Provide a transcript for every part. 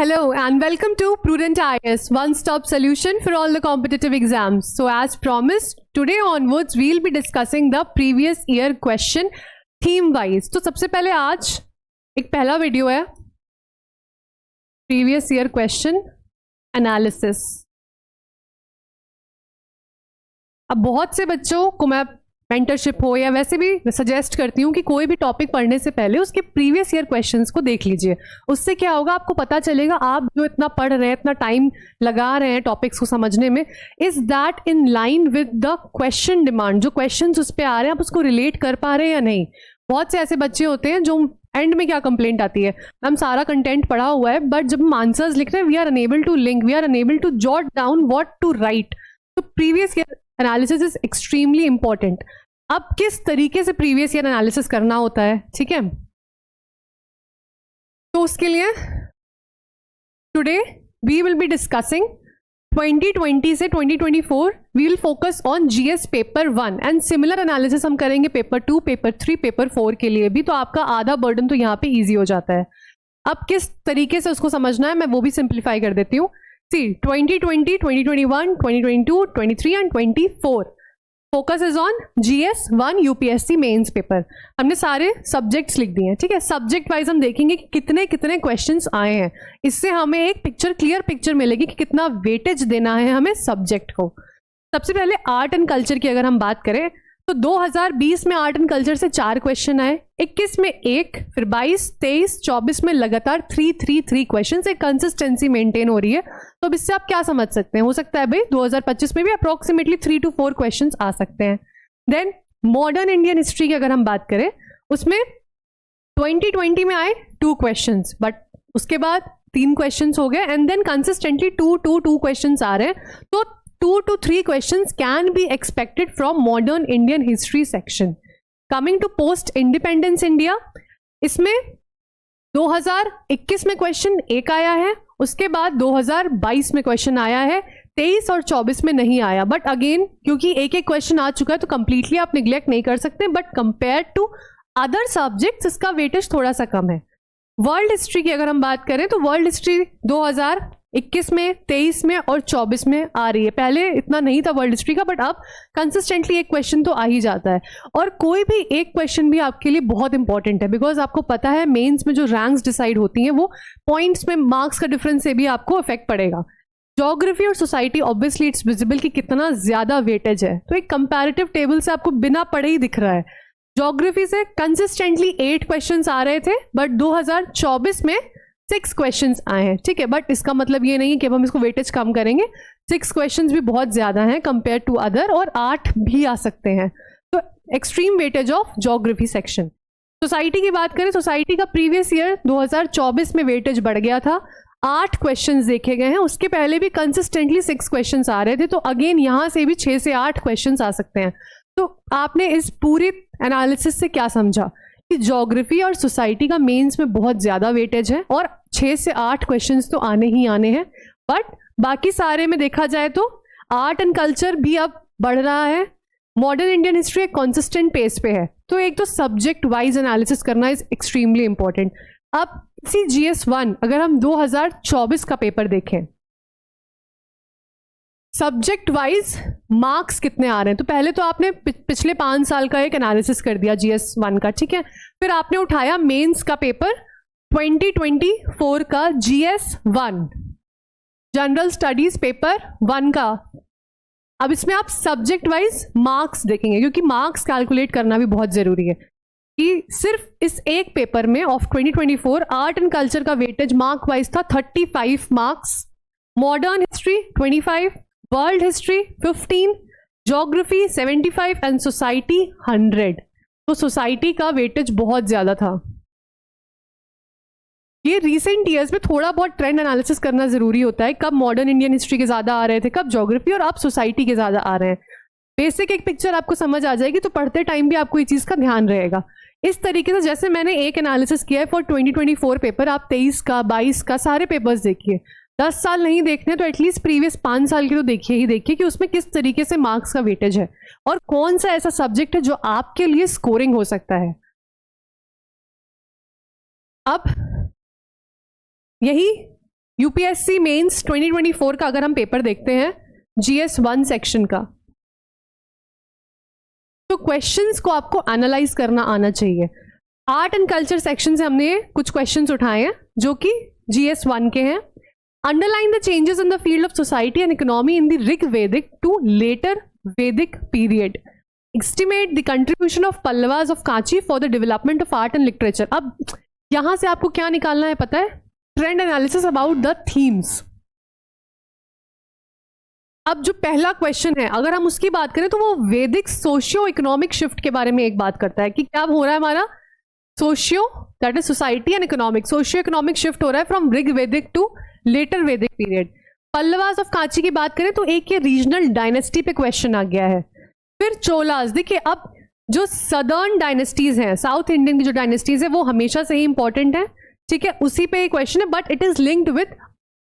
Hello and welcome to Prudent IAS, one-stop solution for all the competitive exams. So as promised, today onwards we'll be discussing the previous year question theme wise. तो सबसे पहले आज एक पहला video है previous year question analysis. अब बहुत से बच्चों को मैं मेंटरशिप हो या वैसे भी सजेस्ट करती हूँ कि कोई भी टॉपिक पढ़ने से पहले उसके प्रीवियस ईयर क्वेश्चंस को देख लीजिए. उससे क्या होगा, आपको पता चलेगा आप जो इतना पढ़ रहे हैं, इतना टाइम लगा रहे हैं टॉपिक्स को समझने में, is that in line with the question demand. जो क्वेश्चंस उस पर आ रहे हैं आप उसको रिलेट कर पा रहे हैं या नहीं. बहुत से ऐसे बच्चे होते हैं जो एंड में क्या कंप्लेंट आती है, मैम सारा कंटेंट पढ़ा हुआ है बट जब हम आंसर्स लिख रहे हैं we are unable to link, we are unable to jot down what to write. तो previous year analysis is extremely important. अब किस तरीके से प्रीवियस ईयर एनालिसिस करना होता है, ठीक है, तो उसके लिए today we will be discussing 2020 से 2024 we will focus on GS paper 1 and similar analysis हम करेंगे पेपर 2, पेपर 3, पेपर 4 के लिए भी. तो आपका आधा बर्डन तो यहाँ पे इजी हो जाता है. अब किस तरीके से उसको समझना है मैं वो भी सिंप्लीफाई कर देती हूँ. See 2020, 2021, 2022, 23 and 24 focus is on GS 1 UPSC mains paper. हमने सारे सब्जेक्ट्स लिख दिए हैं, ठीक है. सब्जेक्ट वाइज हम देखेंगे कि कितने कितने क्वेश्चंस आए हैं. इससे हमें एक क्लियर पिक्चर मिलेगी कि कितना वेटेज देना है हमें सब्जेक्ट को. सबसे पहले आर्ट एंड कल्चर की अगर हम बात करें तो 2020 में आर्ट एंड कल्चर से 4 क्वेश्चन आए, 21 में 1, फिर 22, 23, 24 में लगातार 3 क्वेश्चन. एक कंसिस्टेंसी मेंटेन हो रही है. तो अब इससे आप क्या समझ सकते हैं, हो सकता है भाई 2025 में भी अप्रोक्सीमेटली 3 to 4 क्वेश्चन आ सकते हैं. देन मॉडर्न इंडियन हिस्ट्री की अगर हम बात करें उसमें 2020 में आए 2 क्वेश्चन, बट उसके बाद 3 क्वेश्चन हो गए एंड देन कंसिस्टेंटली 2 क्वेश्चन आ रहे हैं. तो 2 to 3 questions can be expected from modern Indian history section. Coming to post independence India, इसमें 2021 में क्वेश्चन 1 आया है, उसके बाद 2022 में क्वेश्चन आया है, 23 और 24 में नहीं आया. बट अगेन क्योंकि एक क्वेश्चन आ चुका है तो कंप्लीटली आप निग्लेक्ट नहीं कर सकते. But compare to other subjects इसका वेटेज थोड़ा सा कम है. वर्ल्ड हिस्ट्री की अगर हम बात करें तो वर्ल्ड हिस्ट्री 2021 में, 23 में और 24 में आ रही है. पहले इतना नहीं था वर्ल्ड हिस्ट्री का, बट अब कंसिस्टेंटली एक क्वेश्चन तो आ ही जाता है. और कोई भी एक क्वेश्चन भी आपके लिए बहुत इंपॉर्टेंट है, बिकॉज आपको पता है मेंस में जो रैंक्स डिसाइड होती हैं वो पॉइंट्स में मार्क्स का डिफरेंस से भी आपको इफेक्ट पड़ेगा. ज्योग्राफी और सोसाइटी ऑब्वियसली इट्स विजिबल कि कितना ज्यादा वेटेज है. तो एक कंपैरेटिव टेबल से आपको बिना पढ़े ही दिख रहा है. ज्योग्राफी से कंसिस्टेंटली 8 क्वेश्चंस आ रहे थे बट 2024 में 6 क्वेश्चंस आए हैं, ठीक है. बट इसका मतलब ये नहीं है कि अब हम इसको वेटेज कम करेंगे. 6 क्वेश्चंस भी बहुत ज्यादा हैं कंपेयर टू अदर, और 8 भी आ सकते हैं. तो extreme weightage of geography section. Society की बात करें, सोसाइटी का प्रीवियस ईयर 2024 में वेटेज बढ़ गया था, 8 क्वेश्चंस देखे गए हैं. उसके पहले भी कंसिस्टेंटली 6 क्वेश्चंस आ रहे थे. तो अगेन यहां से भी 6 से 8 क्वेश्चंस आ सकते हैं. तो आपने इस पूरी एनालिसिस से क्या समझा कि ज्योग्राफी और सोसाइटी का मेंस में बहुत ज़्यादा वेटेज है और 6 से 8 क्वेश्चंस तो आने ही आने हैं. बट बाकी सारे में देखा जाए तो आर्ट एंड कल्चर भी अब बढ़ रहा है. मॉडर्न इंडियन हिस्ट्री एक कॉन्सिस्टेंट पेस पे है. तो एक तो सब्जेक्ट वाइज एनालिसिस करना इज एक्सट्रीमली इंपॉर्टेंट. अब इसी जीएस 1 अगर हम 2024 का पेपर देखें, सब्जेक्ट वाइज मार्क्स कितने आ रहे हैं. तो पहले तो आपने पिछले 5 साल का एक एनालिसिस कर दिया जीएस 1 का, ठीक है. फिर आपने उठाया मेंस का पेपर 2024 का जीएस 1 जनरल स्टडीज पेपर 1 का. अब इसमें आप सब्जेक्ट वाइज मार्क्स देखेंगे क्योंकि मार्क्स कैलकुलेट करना भी बहुत जरूरी है कि सिर्फ इस एक पेपर में ऑफ 2024 आर्ट एंड कल्चर का वेटेज मार्क वाइज था 35 marks, modern history 25, world history 15, geography 75 and society 100. तो सोसाइटी का वेटेज बहुत ज्यादा था. ये रीसेंट ईयर्स में थोड़ा बहुत ट्रेंड एनालिसिस करना जरूरी होता है, कब मॉडर्न इंडियन हिस्ट्री के ज्यादा आ रहे थे, कब ज्योग्राफी, और अब सोसाइटी के ज्यादा आ रहे हैं. बेसिक एक पिक्चर आपको समझ आ जाएगी तो पढ़ते टाइम भी आपको ये चीज का ध्यान रहेगा. इस तरीके से जैसे मैंने एक एनालिसिस किया है फॉर 2024 पेपर, आप 23 का 22 का सारे पेपर्स देखिए. 10 साल नहीं देखने तो एटलीस्ट प्रीवियस 5 साल के तो देखिए कि उसमें किस तरीके से मार्क्स का वेटेज है और कौन सा ऐसा सब्जेक्ट है जो आपके लिए स्कोरिंग हो सकता है. अब यही यूपीएससी मेंस 2024 का अगर हम पेपर देखते हैं GS 1 सेक्शन का, तो क्वेश्चंस को आपको एनालाइज करना आना चाहिए। आर्ट एंड कल्चर सेक्शन से हमने कुछ क्वेश्चंस उठाए हैं जो कि GS 1 के हैं। Underline the changes in the field of society and economy in the Rig वैदिक टू लेटर वैदिक period. Estimate the contribution of Pallavas of Kanchi for the development of art and literature. अब यहां से आपको क्या निकालना है पता है? Trend analysis about the themes. अब जो पहला क्वेश्चन है अगर हम उसकी बात करें तो वो वैदिक सोशियो इकोनॉमिक शिफ्ट के बारे में एक बात करता है कि क्या हो रहा है हमारा socio, that is society and economic, socio economic shift हो रहा है फ्रॉम ऋग वैदिक टू लेटर वैदिक पीरियड। पल्लवास ऑफ कांची की बात करें तो एक ये रीजनल डायनेस्टी पे क्वेश्चन आ गया है। फिर चोलास, देखिए अब जो सदर्न डायनेस्टीज हैं, साउथ इंडियन की जो डायनेस्टीज है वो हमेशा से ही इंपॉर्टेंट है, ठीक है, उसी पे क्वेश्चन है, but it is linked with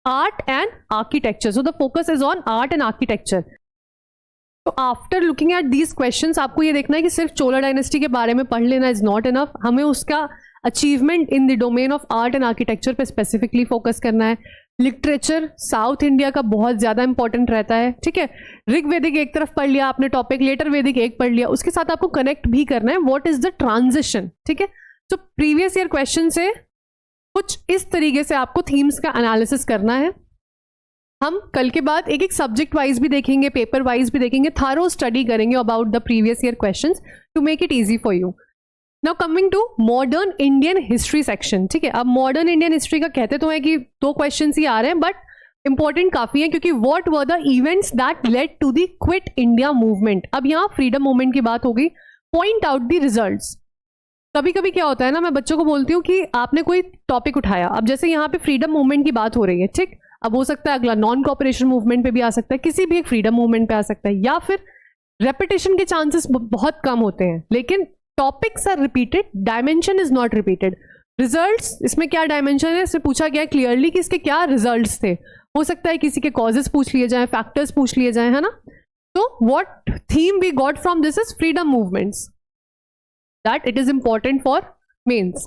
art and architecture, so the focus is on art and architecture. तो after looking at these questions आपको ये देखना है कि सिर्फ चोला डायनेस्टी के बारे में पढ़ लेना इज नॉट इनफ, हमें उसका achievement in the domain of art and architecture पे स्पेसिफिकली फोकस करना है। लिटरेचर साउथ इंडिया का बहुत ज्यादा इंपॉर्टेंट रहता है, ठीक है। ऋग वैदिक एक तरफ पढ़ लिया आपने टॉपिक, लेटर वैदिक एक पढ़ लिया, उसके साथ आपको कनेक्ट भी करना है व्हाट इज द ट्रांजिशन, ठीक है। तो प्रीवियस ईयर क्वेश्चन से कुछ इस तरीके से आपको थीम्स का एनालिसिस करना है। हम कल के बाद एक एक सब्जेक्ट वाइज भी देखेंगे, पेपर वाइज भी देखेंगे, थारो स्टडी करेंगे about the previous year questions to make it easy for you. Now coming to modern Indian history section, ठीक है। अब मॉडर्न इंडियन हिस्ट्री का कहते तो है कि 2 क्वेश्चंस ही आ रहे हैं, बट इंपॉर्टेंट काफी है क्योंकि what were the events that led to the Quit India movement. अब यहाँ फ्रीडम मूवमेंट की बात होगी, पॉइंट आउट द रिजल्ट्स। कभी कभी क्या होता है ना, मैं बच्चों को बोलती हूँ कि आपने कोई टॉपिक उठाया, अब जैसे यहाँ पे फ्रीडम मूवमेंट की बात हो रही है, ठीक, अब हो सकता है अगला नॉन कॉपरेशन मूवमेंट पे भी आ सकता है, किसी भी एक फ्रीडम मूवमेंट पे आ सकता है, या फिर रेपिटेशन के चांसेस बहुत कम होते हैं, लेकिन topics are repeated, dimension is not repeated. Results, इसमें क्या डायमेंशन है इससे पूछा गया क्लियरली कि इसके क्या रिजल्ट्स थे, हो सकता है किसी के कॉजेस पूछ लिए जाए, फैक्टर्स पूछ लिए जाए, है ना। तो what theme we got from this is freedom movements, that it is important for mains.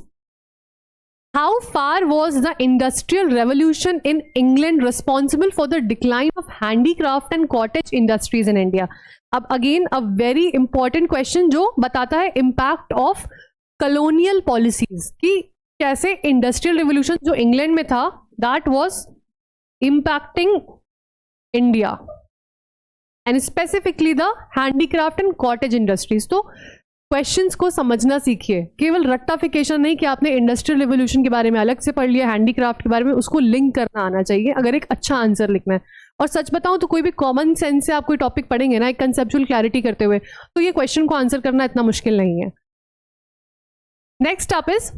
How far was the Industrial Revolution in England responsible for the decline of handicraft and cottage industries in India? अब again a very important question जो बताता है impact of colonial policies कि कैसे industrial revolution जो England में था that was impacting India and specifically the handicraft and cottage industries. तो क्वेश्चंस को समझना सीखिए, केवल रट्टाफिकेशन नहीं कि आपने इंडस्ट्रियल रिवोल्यूशन के बारे में अलग से पढ़ लिया, हैंडीक्राफ्ट के बारे में, उसको लिंक करना आना चाहिए अगर एक अच्छा आंसर लिखना है। और सच बताऊं तो कोई भी कॉमन सेंस से आप कोई टॉपिक पढ़ेंगे ना एक कंसेप्चुअल क्लैरिटी करते हुए, तो ये क्वेश्चन को आंसर करना इतना मुश्किल नहीं है। Next up is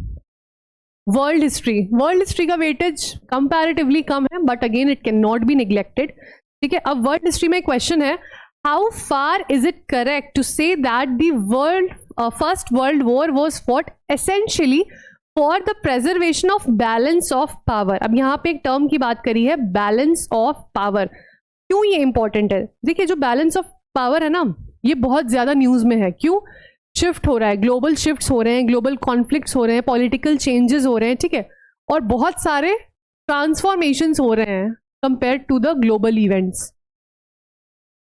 world history. World history का वेटेज कंपैरेटिवली कम है, but again it can not be neglected, ठीक है। अब वर्ल्ड हिस्ट्री में क्वेश्चन है, how far is it correct to say that द First World War was fought essentially for the preservation of balance of power? अब यहाँ पे एक टर्म की बात करी है, balance of power। क्यों ये इंपॉर्टेंट है? देखिए जो बैलेंस ऑफ पावर है ना, ये बहुत ज्यादा न्यूज में है। क्यों? शिफ्ट हो रहा है, ग्लोबल शिफ्ट्स हो रहे हैं, ग्लोबल कॉन्फ्लिक्ट्स हो रहे हैं, पॉलिटिकल चेंजेस हो रहे हैं, ठीक है, और बहुत सारे ट्रांसफॉर्मेशंस हो रहे हैं compare to the global events.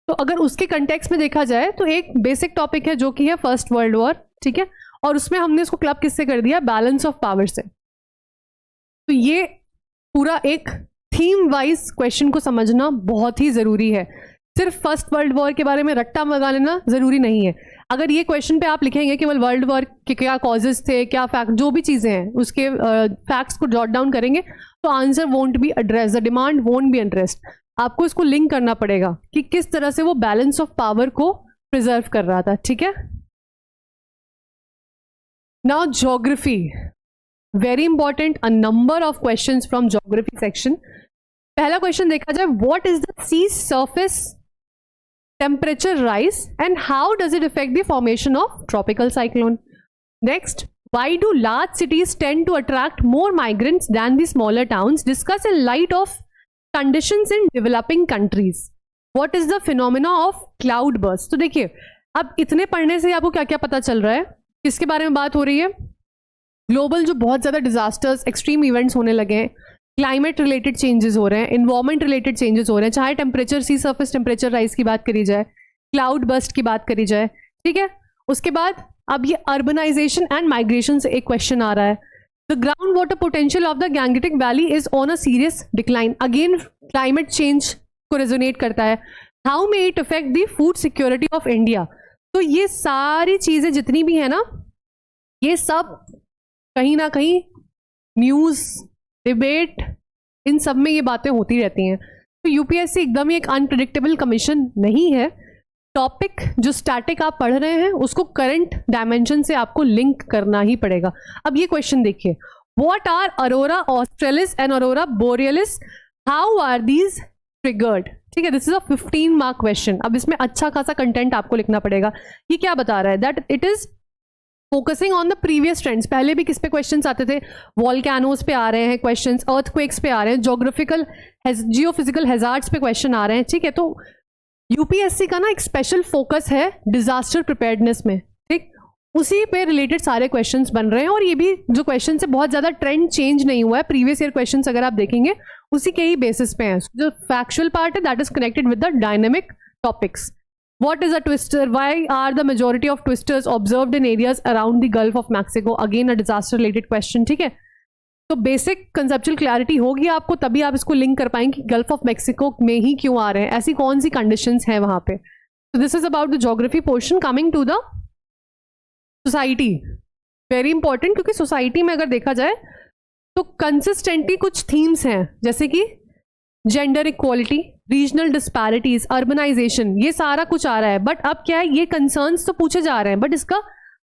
तो अगर उसके कंटेक्स्ट में देखा जाए तो एक बेसिक टॉपिक है जो कि है फर्स्ट वर्ल्ड वॉर, ठीक है, और उसमें हमने इसको क्लब किससे कर दिया? बैलेंस ऑफ पावर से। तो ये पूरा एक थीम वाइज क्वेश्चन को समझना बहुत ही जरूरी है। सिर्फ फर्स्ट वर्ल्ड वॉर के बारे में रट्टा लगा लेना जरूरी नहीं है। अगर ये क्वेश्चन पे आप लिखेंगे केवल वर्ल्ड वॉर के क्या कॉजेज थे, क्या फैक्ट, जो भी चीजें हैं उसके फैक्ट्स को जॉट डाउन करेंगे, तो answer won't be address, the demand won't be addressed. आपको इसको लिंक करना पड़ेगा कि किस तरह से वो बैलेंस ऑफ पावर को प्रिजर्व कर रहा था, ठीक है। Now geography, very important, a number of questions from geography section. पहला क्वेश्चन देखा जाए, what is the sea surface temperature rise and how does it effect the formation of tropical cyclone. Next, why do large cities tend to attract more migrants than the smaller towns, discuss in light of conditions in developing countries, what is the phenomena of cloud burst. तो देखिए अब इतने पढ़ने से आपको क्या क्या पता चल रहा है, किसके बारे में बात हो रही है? ग्लोबल जो बहुत ज्यादा डिजास्टर्स, एक्सट्रीम इवेंट्स होने लगे हैं, क्लाइमेट रिलेटेड चेंजेस हो रहे हैं, इन्वायरमेंट रिलेटेड चेंजेस हो रहे हैं, चाहे टेम्परेचर, सी सरफेस टेम्परेचर राइज की बात करी जाए, क्लाउड बस्ट की बात करी जाए, ठीक है। उसके बाद अब ये अर्बनाइजेशन एंड माइग्रेशन से एक क्वेश्चन आ रहा है, the ground water potential of the Gangetic valley is on a serious decline, again climate change को रेजोनेट करता है, how may it affect the food security of India. तो ये सारी चीजें जितनी भी है ना, ये सब कहीं ना कहीं न्यूज, डिबेट, इन सब में ये बातें होती रहती हैं। तो यूपीएससी एकदम ही एक अनप्रेडिक्टेबल कमीशन नहीं है। टॉपिक जो स्टैटिक आप पढ़ रहे हैं उसको करंट डायमेंशन से आपको लिंक करना ही पड़ेगा। अब ये क्वेश्चन देखिए, what are aurora australis and aurora borealis, how are these triggered, ठीक है। This is a 15 mark question. अब इसमें अच्छा खासा कंटेंट आपको लिखना पड़ेगा। ये क्या बता रहा है, that it is focusing on the previous trends. पहले भी किस पे क्वेश्चंस आते थे, वॉल्केनोज पे आ रहे हैं क्वेश्चंस, अर्थक्वेक्स पे आ रहे हैं, जोग्राफिकल जियोफिजिकल हैजार्ड्स पे क्वेश्चन आ रहे हैं, ठीक है। तो यूपीएससी का ना एक स्पेशल फोकस है डिजास्टर प्रिपेयर्डनेस में, ठीक, उसी पे रिलेटेड सारे क्वेश्चंस बन रहे हैं। और ये भी जो क्वेश्चन है बहुत ज्यादा ट्रेंड चेंज नहीं हुआ है, प्रीवियस ईयर क्वेश्चंस अगर आप देखेंगे उसी के ही बेसिस पे हैं। जो फैक्चुअल पार्ट है that is connected with the dynamic topics. What is a twister? Why are the majority of twisters observed in areas around the Gulf of Mexico? Again a disaster related question, ठीक है। तो basic conceptual clarity होगी आपको, तभी आप इसको link कर पाएंगे कि गल्फ ऑफ मेक्सिको में ही क्यों आ रहे हैं, ऐसी कौन सी कंडीशंस हैं वहां पे। तो this is about the geography portion. Coming to the society, very important, क्योंकि सोसाइटी में अगर देखा जाए तो कंसिस्टेंटली कुछ थीम्स हैं, जैसे कि gender equality, regional disparities, urbanisation, ये सारा कुछ आ रहा है। बट अब क्या है, ये कंसर्न्स तो पूछे जा रहे हैं बट इसका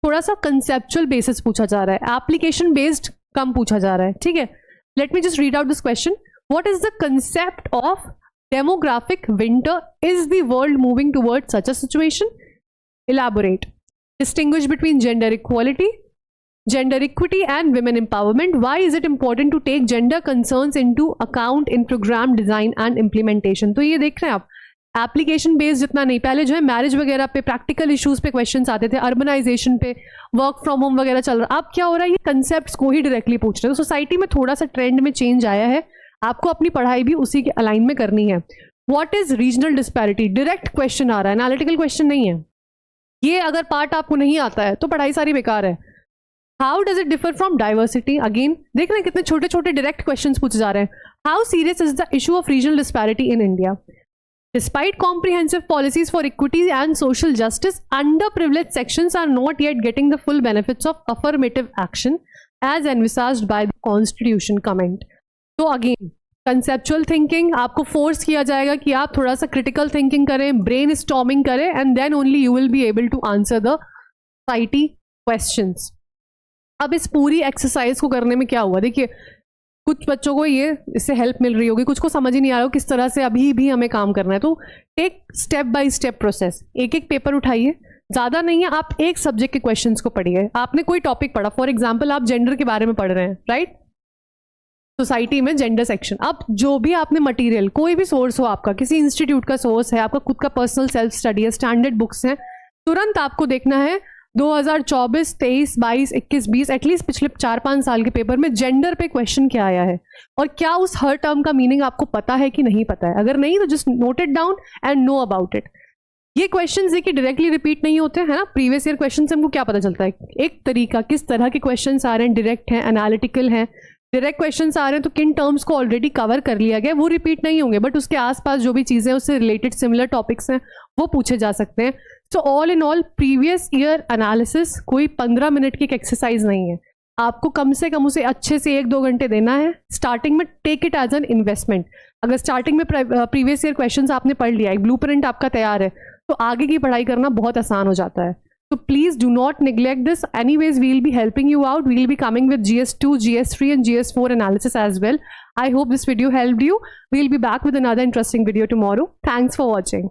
थोड़ा सा कंसेप्चुअल बेसिस पूछा जा रहा है, एप्लीकेशन बेस्ड कम पूछा जा रहा है, ठीक है। Let me just read out this question, what is the concept of demographic winter, is the world moving toward such a situation, elaborate, distinguish between gender equality, gender equity and women empowerment, why is it important to take gender concerns into account in program design and implementation। तो ये देख रहे हैं आप, application based जितना नहीं, पहले जो है मैरिज वगैरह पे, प्रैक्टिकल इश्यूज पे क्वेश्चंस आते थे, अर्बनाइजेशन पे, वर्क फ्रॉम होम वगैरह चल रहा है। अब क्या हो रहा है, ये कंसेप्ट्स को ही डायरेक्टली पूछ रहे हैं। तो सोसाइटी में थोड़ा सा ट्रेंड में चेंज आया है, आपको अपनी पढ़ाई भी उसी के अलाइन में करनी है। What is regional disparity, direct question आ रहा है, एनालिटिकल क्वेश्चन नहीं है। ये अगर पार्ट आपको नहीं आता है तो पढ़ाई सारी बेकार है। How does it differ from diversity, again देख रहे हैं कितने छोटे छोटे डायरेक्ट क्वेश्चंस पूछे जा रहे हैं। How serious is the issue of regional disparity in India, despite comprehensive policies for equity and social justice, underprivileged sections are not yet getting the full benefits of affirmative action as envisaged by the constitution comment. तो again conceptual thinking आपको force किया जाएगा कि आप थोड़ा सा critical thinking करें, brainstorming करें, and then only you will be able to answer the society questions. अब इस पूरी एक्सरसाइज को करने में क्या हुआ, देखिए कुछ बच्चों को ये इससे हेल्प मिल रही होगी, कुछ को समझ ही नहीं आ रहा हो किस तरह से अभी भी हमें काम करना है। तो take step by step process, एक एक पेपर उठाइए, ज़्यादा नहीं है, आप एक सब्जेक्ट के क्वेश्चंस को पढ़िए। आपने कोई टॉपिक पढ़ा, फॉर एग्जाम्पल आप जेंडर के बारे में पढ़ रहे हैं, राइट, सोसाइटी में जेंडर सेक्शन। अब जो भी आपने मटेरियल, कोई भी सोर्स हो आपका, किसी इंस्टीट्यूट का सोर्स है, आपका खुद का पर्सनल सेल्फ स्टडी है, स्टैंडर्ड बुक्स हैं, तुरंत आपको देखना है 2024, 23, 22, 21, 20 एटलीस्ट पिछले 4-5 साल के पेपर में जेंडर पे क्वेश्चन क्या आया है और क्या उस हर टर्म का मीनिंग आपको पता है कि नहीं पता है। अगर नहीं तो just note it down and know about it. ये क्वेश्चन देखिए डायरेक्टली रिपीट नहीं होते हैं ना, प्रीवियस ईयर क्वेश्चन से हमको क्या पता चलता है, एक तरीका, किस तरह के क्वेश्चन आ रहे हैं, डायरेक्ट हैं, एनालिटिकल हैं। डायरेक्ट क्वेश्चन आ रहे हैं तो किन टर्म्स को ऑलरेडी कवर कर लिया गया, वो रिपीट नहीं होंगे, बट उसके आसपास जो भी चीज़ें उससे रिलेटेड सिमिलर टॉपिक्स हैं वो पूछे जा सकते हैं। तो all in all previous year analysis कोई 15 मिनट की एक एक्सरसाइज नहीं है, आपको कम से कम उसे अच्छे से 1-2 घंटे देना है। स्टार्टिंग में take it as an investment. अगर स्टार्टिंग में प्रीवियस ईयर क्वेश्चंस आपने पढ़ लिया, एक ब्लूप्रिंट आपका तैयार है, तो आगे की पढ़ाई करना बहुत आसान हो जाता है। So please do not neglect this. Anyways, we'll be helping you out. We'll be coming with GS2, GS3 and GS4 analysis as well. I hope this video helped you. We'll be back with another interesting video tomorrow. Thanks for watching.